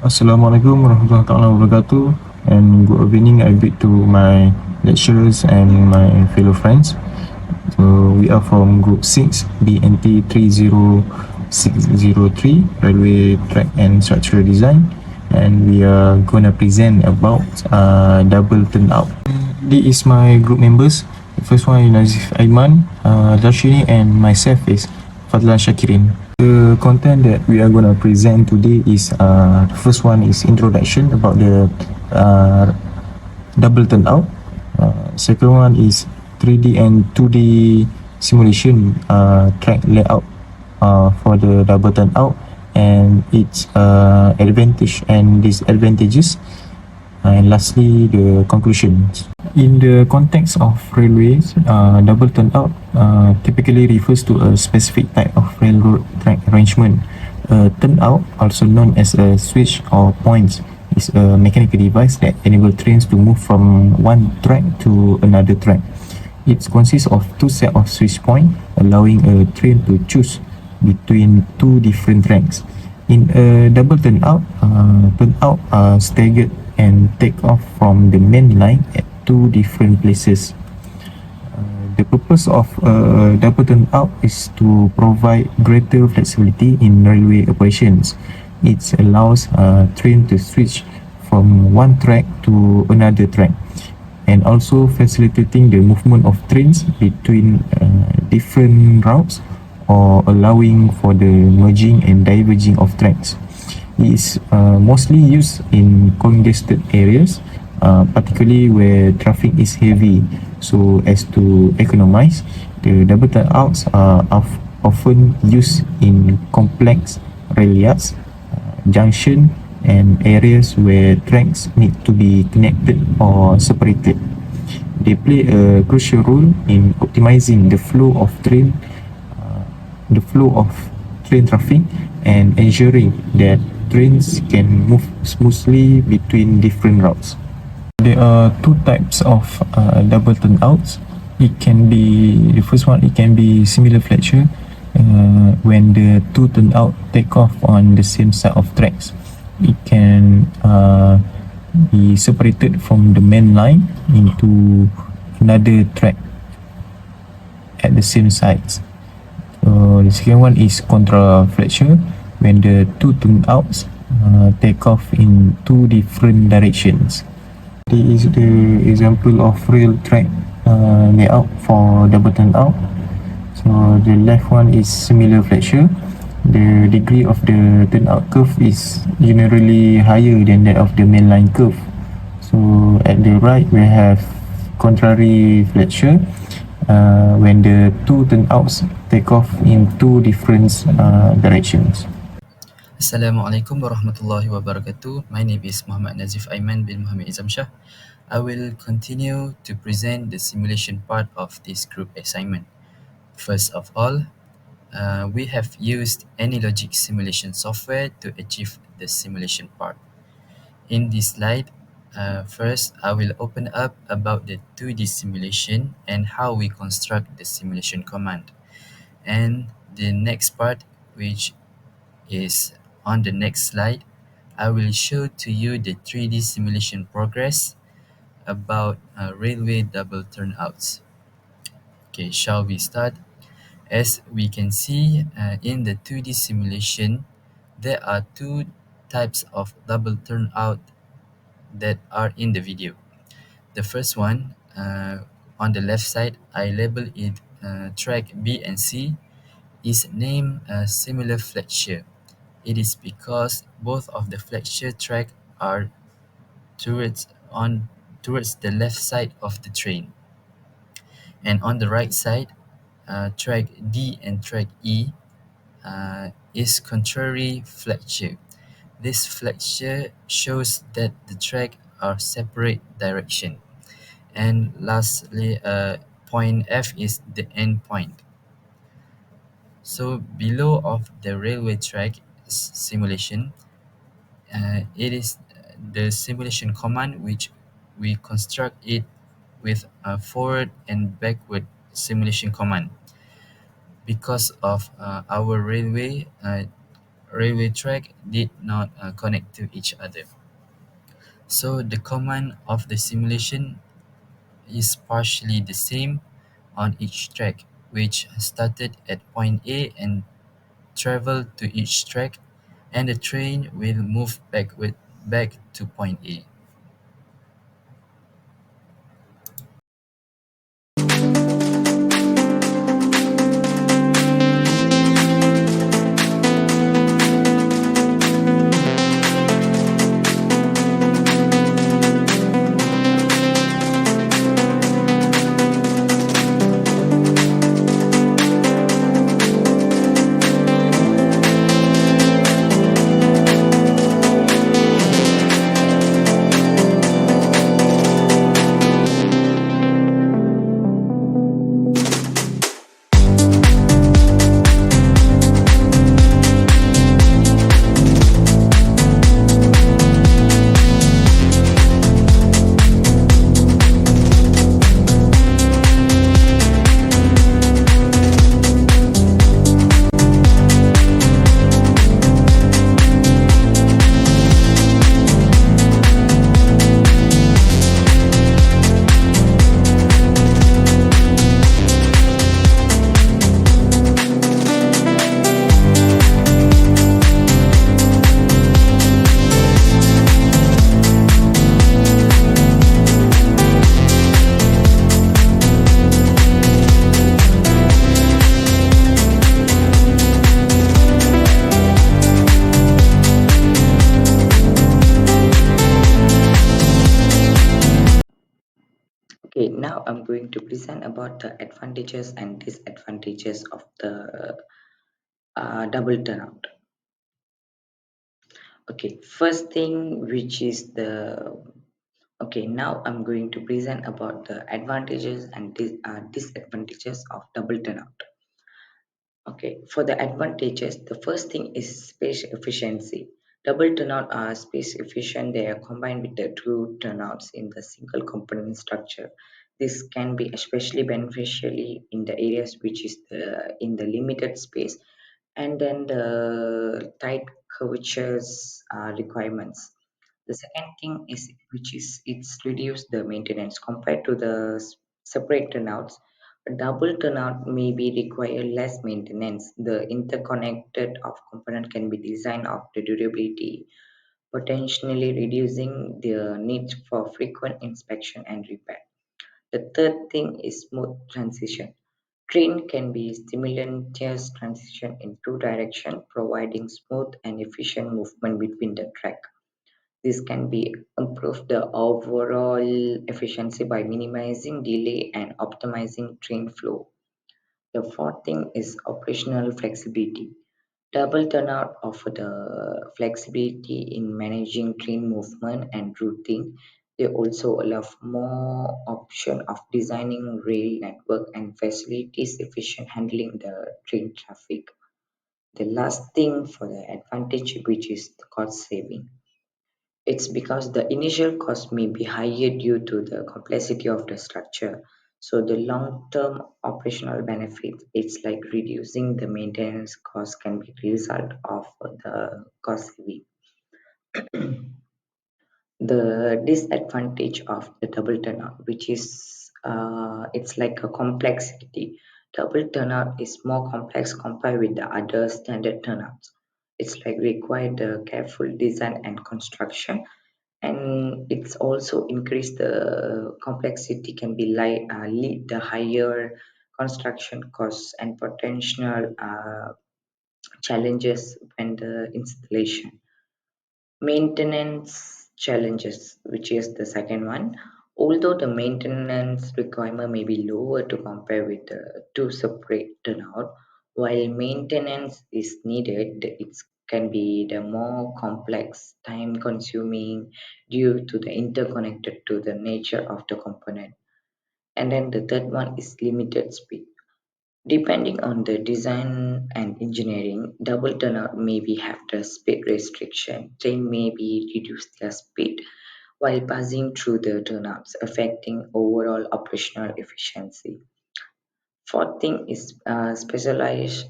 Assalamualaikum warahmatullahi wabarakatuh, and good evening I bid to my lecturers and my fellow friends. So we are from group 6 BNT30603 Railway Track and Structural Design, and we are gonna present about double turnout. This is my group members. The first one is Nazif, Aiman, DARSHEENI, and myself is FADHLAN SYAKIRIN. The content that we are going to present today is the first one is introduction about the double turnout. Second one is 3D and 2D simulation track layout for the double turnout and its advantage and disadvantages. And lastly, the conclusions. In the context of railways, double turnout typically refers to a specific type of railroad track arrangement. Turnout, also known as a switch or points, is a mechanical device that enables trains to move from one track to another track. It consists of two sets of switch points, allowing a train to choose between two different tracks. In a double turnout are staggered and take off from the main line at two different places. The purpose of double turnout is to provide greater flexibility in railway operations. It allows train to switch from one track to another track, and also facilitating the movement of trains between different routes or allowing for the merging and diverging of tracks. It is mostly used in congested areas, particularly where traffic is heavy. So as to economize, the double turnouts are often used in complex rail yards, junction, and areas where tracks need to be connected or separated. They play a crucial role in optimizing the flow of train traffic and ensuring that trains can move smoothly between different routes. There are two types of double turnouts. The first one, it can be similar flexure when the two turnout take off on the same side of tracks. It can be separated from the main line into another track at the same sides. So the second one is contra flexure when the two turnouts take off in two different directions. This is the example of rail track layout for double turnout. So the left one is similar flexure. The degree of the turnout curve is generally higher than that of the mainline curve. So at the right we have contrary flexure when the two turnouts take off in two different directions. Assalamualaikum warahmatullahi wabarakatuh. My name is Muhammad Nazif Aiman bin Muhammad IZAMSHAH. I will continue to present the simulation part of this group assignment. First of all, we have used AnyLogic simulation software to achieve the simulation part. In this slide, first I will open up about the 2D simulation and how we construct the simulation command. And the next part, which is on the next slide, I will show to you the 3D simulation progress about railway double turnouts. Okay, shall we start? As we can see in the 2D simulation, there are two types of double turnout that are in the video. The first one, on the left side, I label it track B and C, is named similar flexure. It is because both of the flexure track are towards the left side of the train. And on the right side, track D and track E is contrary flexure. This flexure shows that the track are separate direction. And lastly, point F is the end point. So below of the railway track simulation, it is the simulation command which we construct it with a forward and backward simulation command. Because of our railway railway track did not connect to each other. So the command of the simulation is partially the same on each track, which started at point A and traveled to each track, and the train will move back to point A. Okay, now I'm going to present about the advantages and disadvantages of the double turnout. Okay, first thing which is the okay, now I'm going to present about the advantages and disadvantages of double turnout. Okay, for the advantages, the first thing is space efficiency. Double turnout are space efficient. They are combined with the two turnouts in the single component structure. This can be especially beneficially in the areas which is in the limited space, and then the tight curvatures requirements. The second thing is which is it's reduce the maintenance compared to the separate turnouts. A double turnout may be require less maintenance. The interconnected of component can be designed of the durability, potentially reducing the need for frequent inspection and repair. The third thing is smooth transition. Train can be simultaneous transition in two directions, providing smooth and efficient movement between the track. This can be improve the overall efficiency by minimizing delay and optimizing train flow. The fourth thing is operational flexibility. Double turnout offer the flexibility in managing train movement and routing. They also allow more option of designing rail network and facilities efficient handling the train traffic. The last thing for the advantage, which is the cost saving. It's because the initial cost may be higher due to the complexity of the structure. So the long-term operational benefit, it's like reducing the maintenance cost can be result of the cost saving. The disadvantage of the double turnout, which is it's like a complexity. Double turnout is more complex compared with the other standard turnouts. It's like require the careful design and construction, and it's also increase the complexity can be lead the higher construction costs and potential challenges when the installation. Maintenance challenges, which is the second one. Although the maintenance requirement may be lower to compare with the two separate turnout, while maintenance is needed, it can be the more complex, time consuming due to the interconnected to the nature of the component. And then the third one is limited speed. Depending on the design and engineering, double turnout may be have the speed restriction. Train may be reduce their speed while passing through the turnouts, affecting overall operational efficiency. Fourth thing is specialized.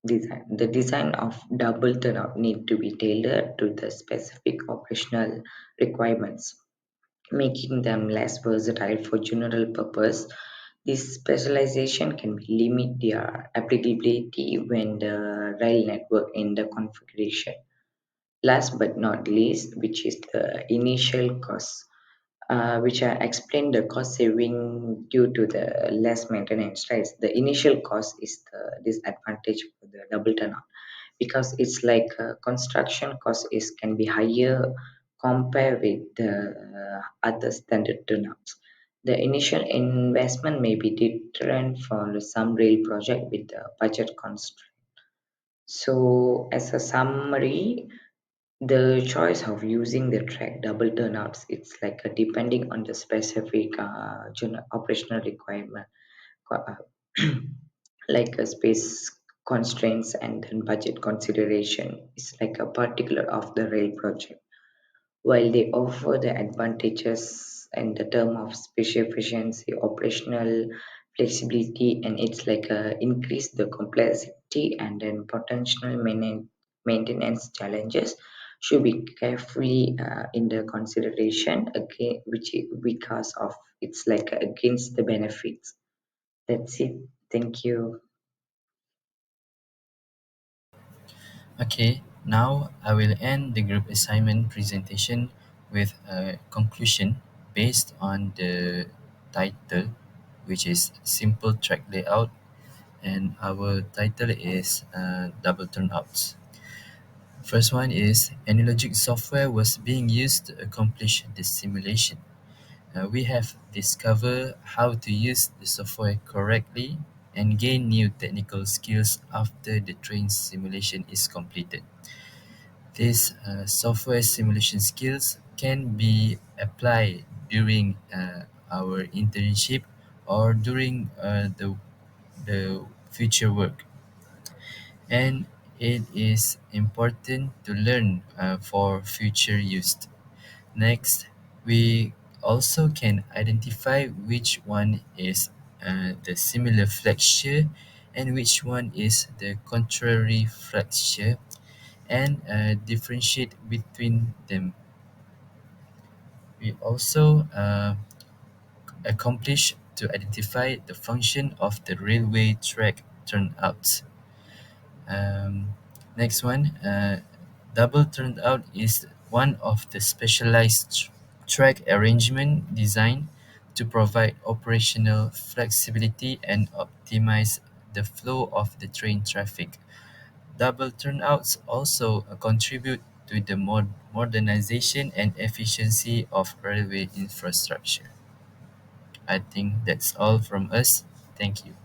design. The design of double turnout need to be tailored to the specific operational requirements, making them less versatile for general purpose. This specialization can limit their applicability when the rail network in the configuration. Last but not least, which is the initial cost, which I explained the cost saving due to the less maintenance, right? The initial cost is the disadvantage for the double turnout because it's like construction cost is can be higher compared with the other standard turnouts. The initial investment may be different for some rail project with the budget constraint. So, as a summary, the choice of using the track double turnouts, it's like depending on the specific operational requirement, like a space constraints and then budget consideration. It's like a particular of the rail project. While they offer the advantages in the term of space efficiency, operational flexibility, and it's like increase the complexity and then potential maintenance challenges should be carefully in the consideration again, because of it's like against the benefits. That's it. Thank you. Okay, now I will end the group assignment presentation with a conclusion based on the title, which is Simple Track Layout, and our title is Double Turnouts. First one is analogic software was being used to accomplish the simulation. We have discovered how to use the software correctly and gain new technical skills after the train simulation is completed. These software simulation skills can be applied during our internship or during the future work. And it is important to learn for future use. Next, we also can identify which one is the similar flexure and which one is the contrary flexure and differentiate between them. We also accomplish to identify the function of the railway track turnouts. Um, Next one, double turnout is one of the specialized track arrangement designed to provide operational flexibility and optimize the flow of the train traffic. Double turnouts also contribute to the modernization and efficiency of railway infrastructure. I think that's all from us. Thank you.